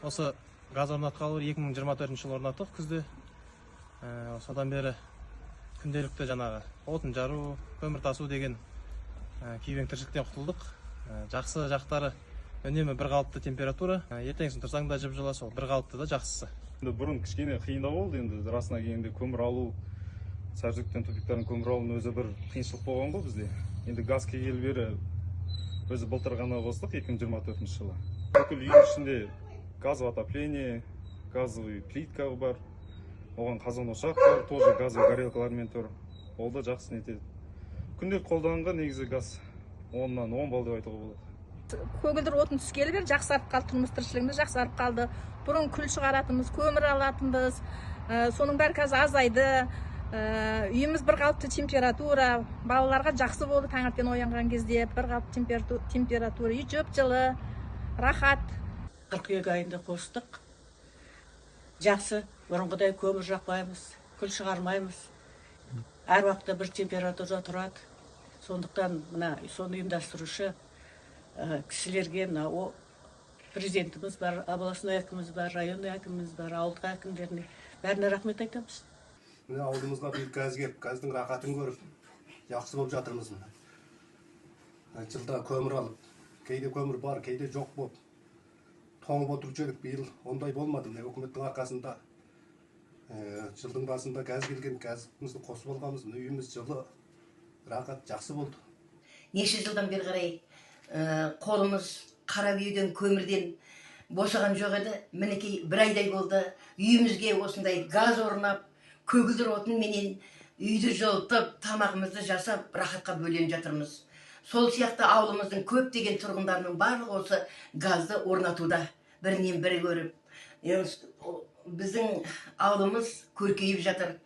Осы газ орнатқалы 2024 жылы орнаттық күзде. Содан бері күнделікті жаңағы отын жару, көмір тасу деген күйбең тіршіліктен құтылдық. Жақсы жақтары үнемі бір қалыпты температура. Ертеңгісін тұрсаң да жып-жылы, сол бір қалыпты да жақсысы. Бұрын кішкене қиындау болды, енді расына келгенде көмір алу, саржүктен тупиктарын көмір алу өзі бір қиыншылық болған ғой бізде. Енді газ келгелі бері өзі былтыр ғана қостық 2024 жылы. Бүкіл үй ішінде газовое отопление, газовый плитка бар, оған қазан ошақ бар, тоже газовый горелкалармен тұр. Ол да жақсы нетеді. Күнделік қолданған негізі газ 10-нан 10 балл деп айтуға болады. Көгілдір отын түскелі бері жақсарып қалды, тұрмыс тіршілігіміз жақсарып қалды. Бұрын күл шығаратынбыз, көмір алатынбыз, соның бәрі қазір азайды. Үйіміз бір қалыпты температура, балаларға жақсы болды таңертең оянған кезде, бір қалыпты температура, үй жып-жылы, рахат. Қыркүйек айында қостық. Жақсы, бұрынғыдай көмір жақпаймыз, күл шығармаймыз. Әр уақытта бір температурада тұрады. Сондықтан мына соны ұйымдастырушы кісілерге президентіміз бар, областной әкіміміз бар, районный әкіміміз бар, ауылдық әкімдеріне бәріне рахмет айтамыз. Міне ауылымызға бір газ келіп, газдың рақатын көріп, жақсы болып жатырмыз. Жылда көмір алып, кейде көмір бар, кейде жоқ болып, тоңып отырушы едік. Биыл ондай болмады. Үкіметтің арқасында жылдың басында газ келген, газымызды қосып алғанбыз. Үйіміз жылы, рақат жақсы болды. Неше жылдан бері қарай қолымыз қара күйеден, көмірден босаған жоқ еді. Мінекей бір айдай болды. Үйімізге осындай газ орнап, көгілдір отынменен үйді жылытып, тамағымызды жасап, рахатқа бөленіп жатырмыз. Сол сияқты ауылымыздың көптеген тұрғындарының барлығы осы газды орнатуда, бірінен бірі көріп. Біздің ауылымыз көркейіп жатыр.